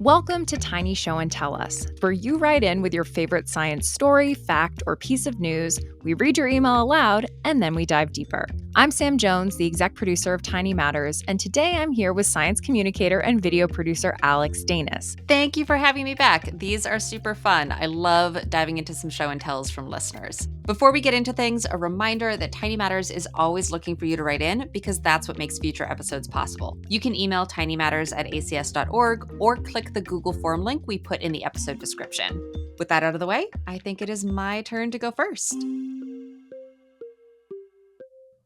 Welcome to Tiny Show and Tell Us, where you write in with your favorite science story, fact, or piece of news. We read your email aloud, and then we dive deeper. I'm Sam Jones, the exec producer of Tiny Matters, and today I'm here with science communicator and video producer Alex Danis. Thank you for having me back. These are super fun. I love diving into some show and tells from listeners. Before we get into things, a reminder that Tiny Matters is always looking for you to write in because that's what makes future episodes possible. You can email tinymatters@acs.org or click the Google form link we put in the episode description. With that out of the way, I think it is my turn to go first.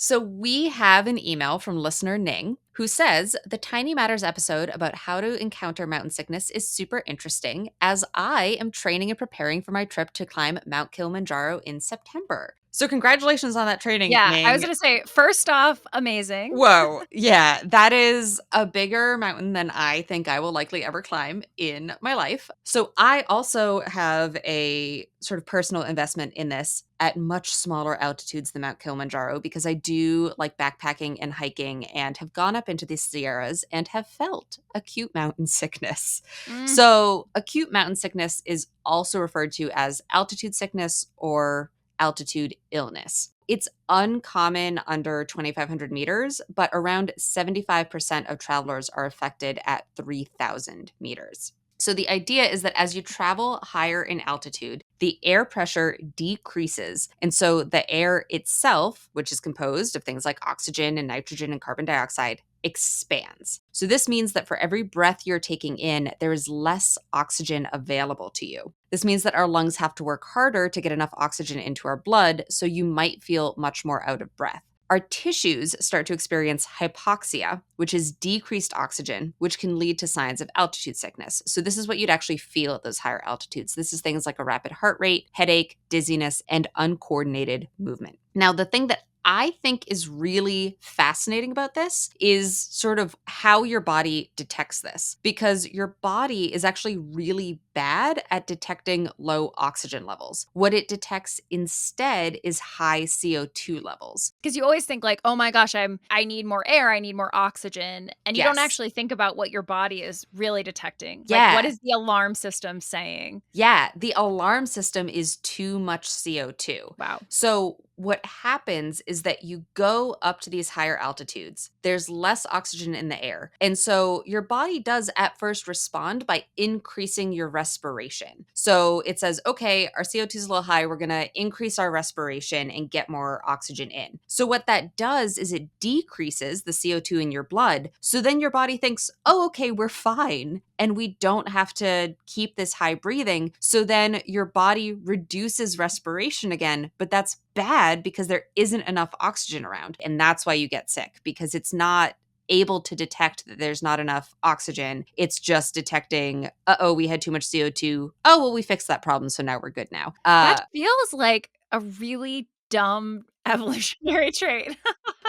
So we have an email from listener Ning who says, the Tiny Matters episode about how to encounter mountain sickness is super interesting as I am training and preparing for my trip to climb Mount Kilimanjaro in September. So congratulations on that training, Yeah, Ning. I was going to say, first off, amazing. Whoa. Yeah, that is a bigger mountain than I think I will likely ever climb in my life. So I also have a sort of personal investment in this at much smaller altitudes than Mount Kilimanjaro because I do like backpacking and hiking and have gone up into the Sierras and have felt acute mountain sickness. So acute mountain sickness is also referred to as altitude sickness or altitude illness. It's uncommon under 2,500 meters, but around 75% of travelers are affected at 3,000 meters. So the idea is that as you travel higher in altitude, the air pressure decreases. And so the air itself, which is composed of things like oxygen and nitrogen and carbon dioxide, expands. So this means that for every breath you're taking in, there is less oxygen available to you. This means that our lungs have to work harder to get enough oxygen into our blood, so you might feel much more out of breath. Our tissues start to experience hypoxia, which is decreased oxygen, which can lead to signs of altitude sickness. So this is what you'd actually feel at those higher altitudes. This is things like a rapid heart rate, headache, dizziness, and uncoordinated movement. Now, the thing that I think is really fascinating about this is sort of how your body detects this, because your body is actually really bad at detecting low oxygen levels. What it detects instead is high CO2 levels. Because you always think like, oh my gosh, I need more air, I need more oxygen. And you don't actually think about what your body is really detecting. Yeah. Like, what is the alarm system saying? Yeah, the alarm system is too much CO2. Wow. So what happens is that you go up to these higher altitudes. There's less oxygen in the air. And so your body does at first respond by increasing your respiration. So it says, okay, our CO2 is a little high. We're going to increase our respiration and get more oxygen in. So what that does is it decreases the CO2 in your blood. So then your body thinks, oh, okay, we're fine. And we don't have to keep this high breathing. So then your body reduces respiration again, but that's bad because there isn't enough oxygen around. And that's why you get sick, because it's not able to detect that there's not enough oxygen. It's just detecting, we had too much CO2. Oh, well, we fixed that problem. So now we're good now. That feels like a really dumb evolutionary trait.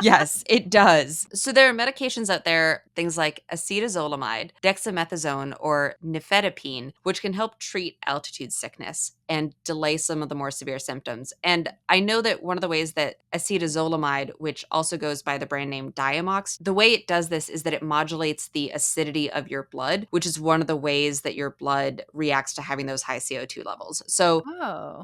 Yes, it does. So there are medications out there, things like acetazolamide, dexamethasone, or nifedipine, which can help treat altitude sickness and delay some of the more severe symptoms. And I know that one of the ways that acetazolamide, which also goes by the brand name Diamox, the way it does this is that it modulates the acidity of your blood, which is one of the ways that your blood reacts to having those high CO2 levels. So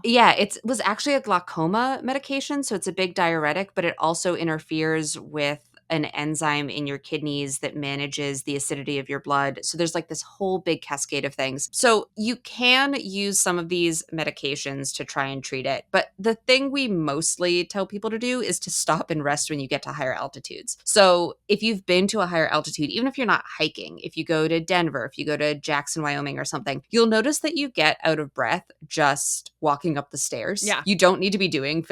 yeah, it was actually a glaucoma medication, so it's a big diuretic, but it also interferes with an enzyme in your kidneys that manages the acidity of your blood. So there's like this whole big cascade of things. So you can use some of these medications to try and treat it. But the thing we mostly tell people to do is to stop and rest when you get to higher altitudes. So if you've been to a higher altitude, even if you're not hiking, if you go to Denver, if you go to Jackson, Wyoming or something, you'll notice that you get out of breath just walking up the stairs. Yeah. You don't need to be doing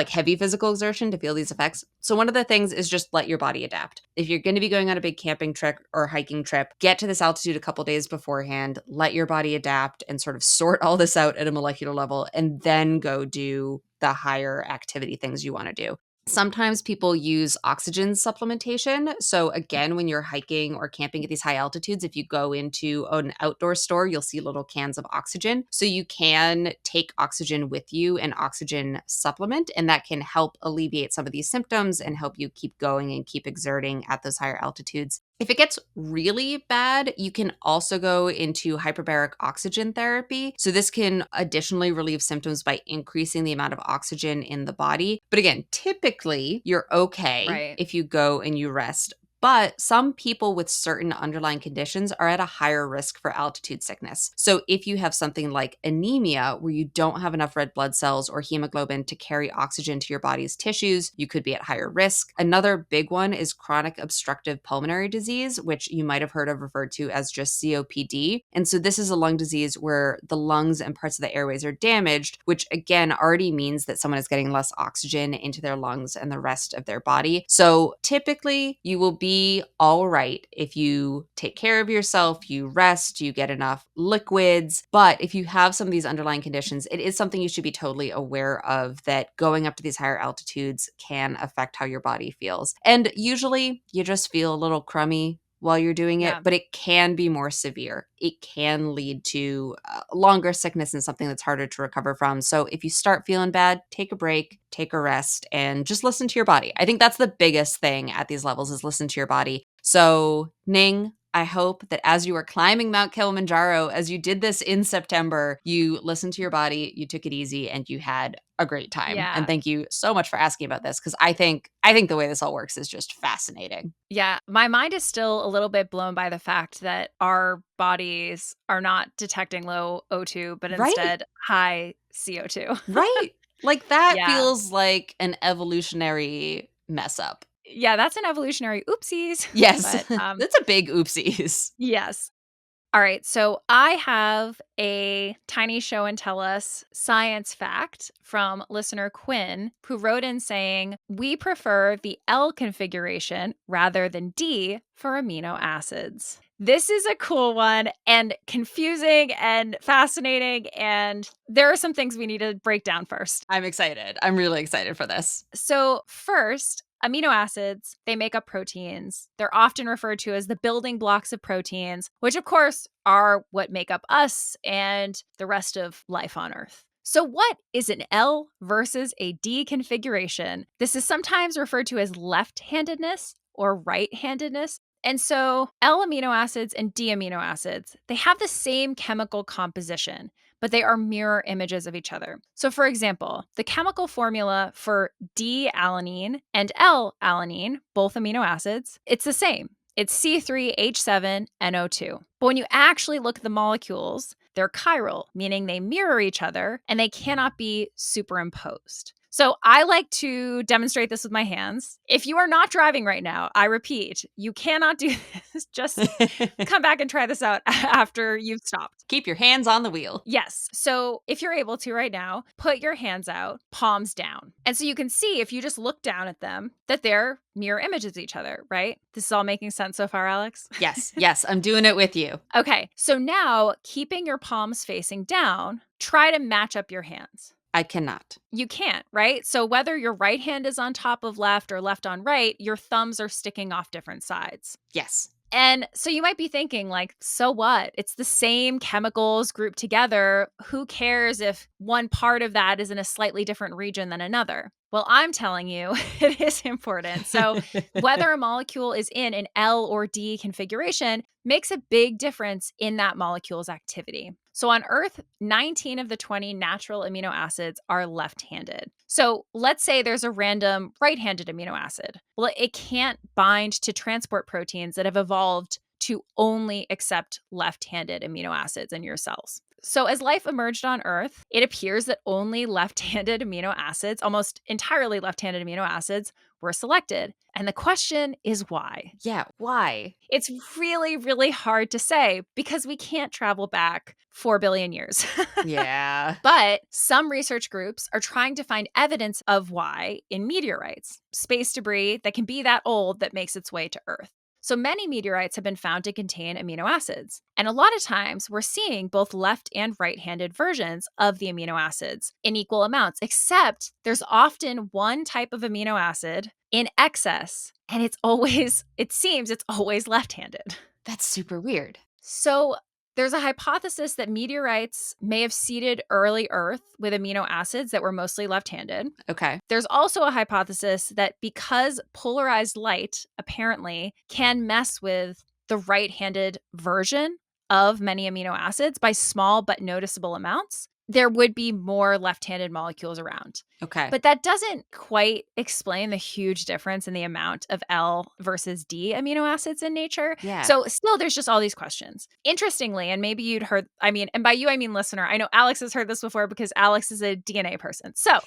heavy physical exertion to feel these effects. So one of the things is just let your body adapt. If you're going to be going on a big camping trip or hiking trip, get to this altitude a couple days beforehand, let your body adapt and sort of sort all this out at a molecular level, and then go do the higher activity things you want to do. Sometimes people use oxygen supplementation. So again, when you're hiking or camping at these high altitudes, if you go into an outdoor store, you'll see little cans of oxygen. So you can take oxygen with you, an oxygen supplement, and that can help alleviate some of these symptoms and help you keep going and keep exerting at those higher altitudes. If it gets really bad, you can also go into hyperbaric oxygen therapy. So, this can additionally relieve symptoms by increasing the amount of oxygen in the body. But again, typically you're okay Right. if you go and you rest. But some people with certain underlying conditions are at a higher risk for altitude sickness. So, if you have something like anemia, where you don't have enough red blood cells or hemoglobin to carry oxygen to your body's tissues, you could be at higher risk. Another big one is chronic obstructive pulmonary disease, which you might have heard of referred to as just COPD. And so, this is a lung disease where the lungs and parts of the airways are damaged, which again already means that someone is getting less oxygen into their lungs and the rest of their body. So, typically, you will be all right if you take care of yourself, you rest, you get enough liquids. But if you have some of these underlying conditions, it is something you should be totally aware of, that going up to these higher altitudes can affect how your body feels. And usually you just feel a little crummy while you're doing it, Yeah. but it can be more severe. It can lead to longer sickness and something that's harder to recover from. So if you start feeling bad, take a break, take a rest, and just listen to your body. I think that's the biggest thing at these levels, is listen to your body. So, Ning, I hope that as you are climbing Mount Kilimanjaro, as you did this in September, you listened to your body, you took it easy, and you had a great time. And Yeah. thank you so much for asking about this, because I think the way this all works is just fascinating. Yeah. My mind is still a little bit blown by the fact that our bodies are not detecting low O2, but Right. instead high CO2. Right. Like, that Yeah. feels like an evolutionary mess up. Yeah, that's an evolutionary oopsies. Yes. But That's a big oopsies. yes. All right, so I have a tiny show and tell us science fact from listener Quinn, who wrote in saying, "We prefer the L configuration rather than D for amino acids." This is a cool one and confusing and fascinating, and there are some things we need to break down first. I'm excited. I'm really excited for this. So, first, amino acids, they make up proteins. They're often referred to as the building blocks of proteins, which of course are what make up us and the rest of life on Earth. So, what is an L versus a D configuration? This is sometimes referred to as left handedness or right handedness. And so, L amino acids and D amino acids, they have the same chemical composition, but they are mirror images of each other. So, for example, the chemical formula for D-alanine and L-alanine, both amino acids, it's the same. It's C3H7NO2. But when you actually look at the molecules, they're chiral, meaning they mirror each other and they cannot be superimposed. So I like to demonstrate this with my hands. If you are not driving right now, I repeat, you cannot do this. Just come back and try this out after you've stopped. Keep your hands on the wheel. Yes. So if you're able to right now, put your hands out, palms down. And so you can see, if you just look down at them, that they're mirror images of each other, right? This is all making sense so far, Alex? Yes, yes, I'm doing it with you. Okay. So now, keeping your palms facing down, try to match up your hands. I cannot. You can't, right? So whether your right hand is on top of left or left on right, your thumbs are sticking off different sides. Yes. And so you might be thinking, like, so what? It's the same chemicals grouped together. Who cares if one part of that is in a slightly different region than another? Well, I'm telling you, it is important. So whether a molecule is in an L or D configuration makes a big difference in that molecule's activity. So on Earth, 19 of the 20 natural amino acids are left-handed. So let's say there's a random right-handed amino acid. Well, it can't bind to transport proteins that have evolved to only accept left-handed amino acids in your cells. So as life emerged on Earth, it appears that only left-handed amino acids, almost entirely left-handed amino acids, were selected. And the question is why? Yeah, why? It's really, really hard to say because we can't travel back 4 billion years. Yeah. But some research groups are trying to find evidence of why in meteorites, space debris that can be that old that makes its way to Earth. So many meteorites have been found to contain amino acids. And a lot of times we're seeing both left and right-handed versions of the amino acids in equal amounts, except there's often one type of amino acid in excess, and it seems it's always left-handed. That's super weird. So There's a hypothesis that meteorites may have seeded early Earth with amino acids that were mostly left-handed. Okay. There's also a hypothesis that because polarized light apparently can mess with the right-handed version of many amino acids by small but noticeable amounts, there would be more left-handed molecules around. Okay. But that doesn't quite explain the huge difference in the amount of L versus D amino acids in nature. Yeah. So still, there's just all these questions. Interestingly, and maybe you'd heard, and by you, I mean listener, I know Alex has heard this before because Alex is a DNA person. So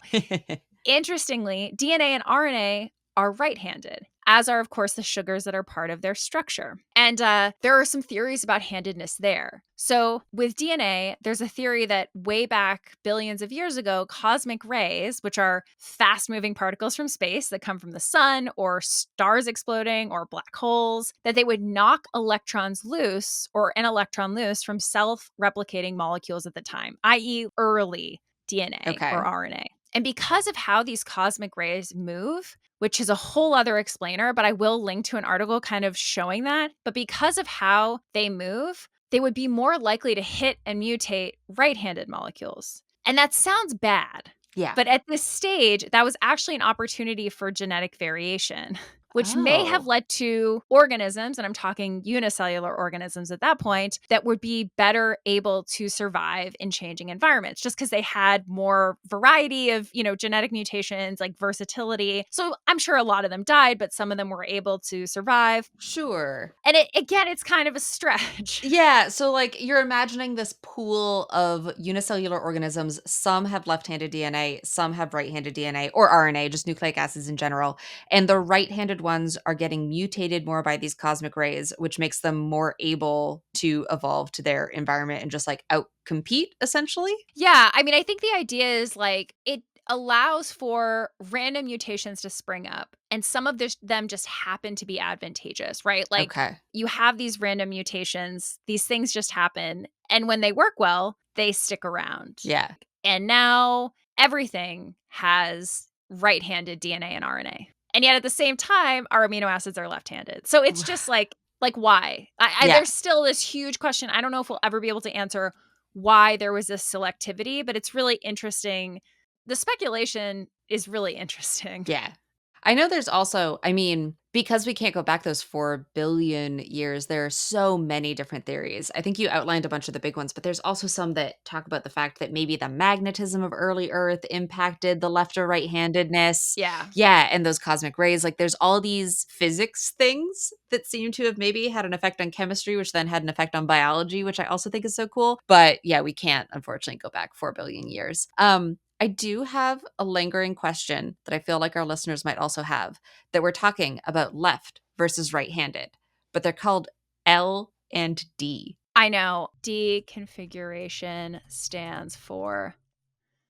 interestingly, DNA and RNA are right-handed, as are, of course, the sugars that are part of their structure. And there are some theories about handedness there. So with DNA, there's a theory that way back billions of years ago, cosmic rays, which are fast-moving particles from space that come from the sun or stars exploding or black holes, that they would knock electrons loose or an electron loose from self-replicating molecules at the time, i.e. early DNA or RNA. And because of how these cosmic rays move, which is a whole other explainer, but I will link to an article kind of showing that. But because of how they move, they would be more likely to hit and mutate right-handed molecules. And that sounds bad. Yeah. But at this stage, that was actually an opportunity for genetic variation, which may have led to organisms, and I'm talking unicellular organisms at that point, that would be better able to survive in changing environments just because they had more variety of, genetic mutations, like versatility. So I'm sure a lot of them died, but some of them were able to survive. Sure. And it's kind of a stretch. Yeah. So like you're imagining this pool of unicellular organisms. Some have left-handed DNA, some have right-handed DNA or RNA, just nucleic acids in general. And the right-handed ones are getting mutated more by these cosmic rays, which makes them more able to evolve to their environment and just like outcompete essentially. Yeah. I think the idea is like it allows for random mutations to spring up, and some of them just happen to be advantageous, right? Like you have these random mutations, these things just happen, and when they work well, they stick around. Yeah. And now everything has right-handed DNA and RNA. And yet at the same time, our amino acids are left-handed. So it's just like why? There's still this huge question. I don't know if we'll ever be able to answer why there was this selectivity, but it's really interesting. The speculation is really interesting. Yeah. I know there's also, because we can't go back those 4 billion years, there are so many different theories. I think you outlined a bunch of the big ones, but there's also some that talk about the fact that maybe the magnetism of early Earth impacted the left or right-handedness. Yeah. Yeah, and those cosmic rays. Like there's all these physics things that seem to have maybe had an effect on chemistry, which then had an effect on biology, which I also think is so cool. But yeah, we can't, unfortunately, go back 4 billion years. I do have a lingering question that I feel like our listeners might also have, that we're talking about left versus right-handed, but they're called L and D. I know. D configuration stands for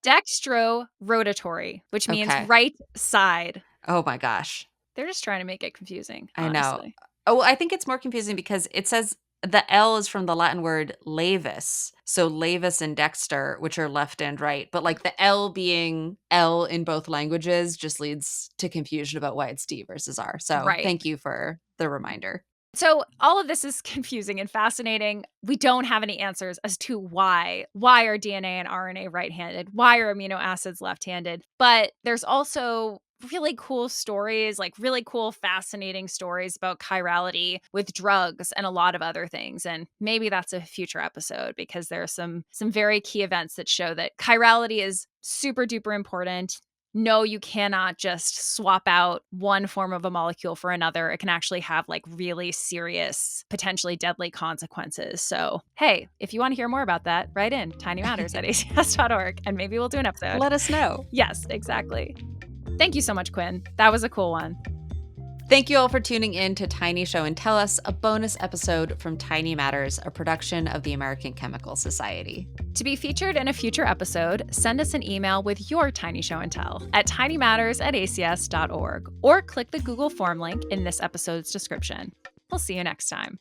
dextrorotatory, which means right side. Oh my gosh. They're just trying to make it confusing, honestly. I know. Oh, well, I think it's more confusing because it says the L is from the Latin word laevus. So laevus and dexter, which are left and right. But like the L being L in both languages just leads to confusion about why it's D versus R. So Thank you for the reminder. So all of this is confusing and fascinating. We don't have any answers as to why. Why are DNA and RNA right-handed? Why are amino acids left-handed? But there's also really cool stories, like really cool, fascinating stories about chirality with drugs and a lot of other things. And maybe that's a future episode because there are some very key events that show that chirality is super duper important. No, you cannot just swap out one form of a molecule for another. It can actually have like really serious, potentially deadly consequences. So, hey, if you want to hear more about that, write in tinymatters@acs.org and maybe we'll do an episode. Let us know. Yes, exactly. Thank you so much, Quinn. That was a cool one. Thank you all for tuning in to Tiny Show and Tell Us, a bonus episode from Tiny Matters, a production of the American Chemical Society. To be featured in a future episode, send us an email with your Tiny Show and Tell at tinymatters@acs.org or click the Google form link in this episode's description. We'll see you next time.